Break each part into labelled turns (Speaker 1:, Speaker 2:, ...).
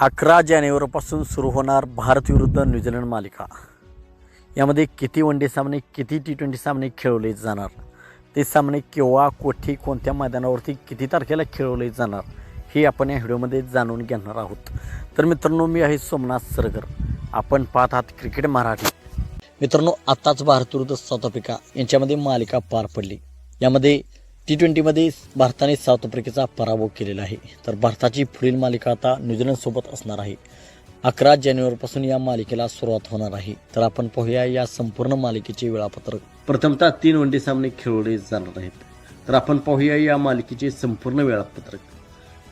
Speaker 1: 11 जानेवारीपासून सुरू होणार भारत विरुद्ध न्यूझीलंड मालिका. यामध्ये किती वनडे सामने, किती T20 सामने खेळवले जाणार, ते सामने केव्हा, कोठे, कोणत्या मैदानावरती, किती तारखेला खेळवले जाणार, हे आपण या व्हिडिओमध्ये जाणून घेणार आहोत. तर मित्रांनो, मी आहे सोमनाथ सरगर. आपण पाहत आहात क्रिकेट मराठी. मित्रांनो, आत्ताच भारत विरुद्ध साऊथ आफ्रिका यांच्यामध्ये मालिका पार पडली. यामध्ये T20मध्ये भारताने साऊथ आफ्रिकेचा पराभव केलेला आहे. तर भारताची पुढील मालिका आता न्यूझीलंडसोबत असणार आहे. 11 जानेवारीपासून या मालिकेला सुरुवात होणार आहे. तर आपण पाहूया या संपूर्ण मालिकेचे वेळापत्रक. प्रथमतः 3 वनडे सामने खेळवले जाणार आहेत. तर आपण पाहूया या मालिकेचे संपूर्ण वेळापत्रक.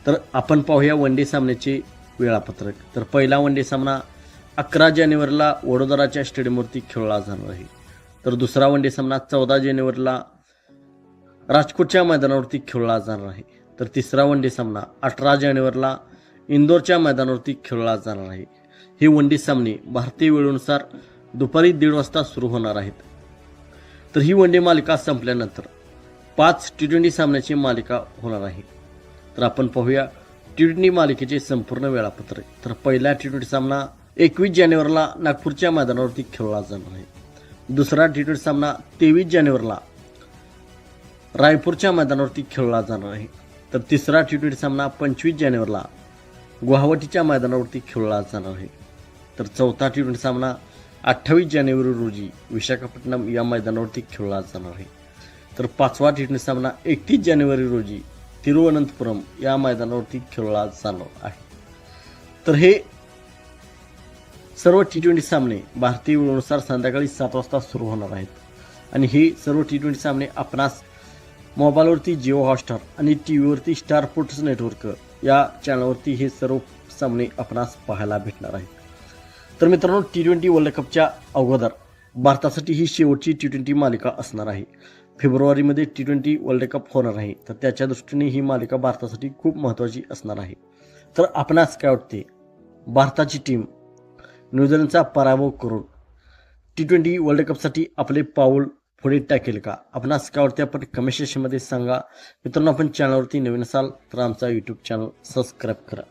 Speaker 1: तर आपण पाहूया वनडे सामन्याचे वेळापत्रक. तर पहिला वनडे सामना 11 जानेवारीला वडोदराच्या स्टेडियमवरती खेळला जाणार आहे. तर दुसरा वनडे सामना 14 जानेवारीला राजकोटच्या मैदानावरती खेळला जाणार आहे. तर तिसरा वनडे सामना 18 जानेवारीला इंदोरच्या मैदानावरती खेळला जाणार आहे. हे वनडे सामने भारतीय वेळेनुसार दुपारी 1:30 वाजता सुरू होणार आहेत. तर ही वनडे मालिका संपल्यानंतर 5 T20 सामन्याची मालिका होणार आहे. तर आपण पाहूया T20 मालिकेचे संपूर्ण वेळापत्रक. तर पहिला T20 सामना 21 जानेवारीला नागपूरच्या मैदानावरती खेळला जाणार आहे. दुसरा T20 सामना 23 जानेवारीला रायपूरच्या मैदानावरती खेळला जाणार आहे. तर तिसरा T20 सामना 25 जानेवारीला गुवाहाटीच्या मैदानावरती खेळला जाणार आहे. तर चौथा T20 सामना 28 जानेवारी रोजी विशाखापट्टणम या मैदानावरती खेळला जाणार आहे. तर पाचवा T20 सामना 31 जानेवारी रोजी तिरुवनंतपुरम या मैदानावरती खेळला जाणार आहे. तर हे सर्व T20 सामने भारतीय वेळेनुसार संध्याकाळी 7 वाजता सुरू होणार आहेत. आणि हे सर्व T20 सामने आपणास मोबाईलवरती जिओ हॉटस्टार आणि टी व्हीवरती स्टार स्पोर्ट्स नेटवर्क या चॅनलवरती हे सर्व सामने आपणास पाहायला भेटणार आहेत. तर मित्रांनो, T20 वर्ल्ड कपच्या अगोदर भारतासाठी ही शेवटची T20 मालिका असणार आहे. फेब्रुवारीमध्ये T20 वर्ल्ड कप होणार आहे. तर त्याच्या दृष्टीने ही मालिका भारतासाठी खूप महत्त्वाची असणार आहे. तर आपणास काय वाटते, भारताची टीम न्यूझीलंडचा पराभव करून T20 वर्ल्ड कपसाठी आपले पाऊल पुढे टाकेल का? आपणास काय वाटते आपण कमेंट सेक्शनमध्ये सांगा. मित्रांनो, आपण चॅनलवरती नवीन असाल तर आमचा यूट्यूब चॅनल सबस्क्राईब करा.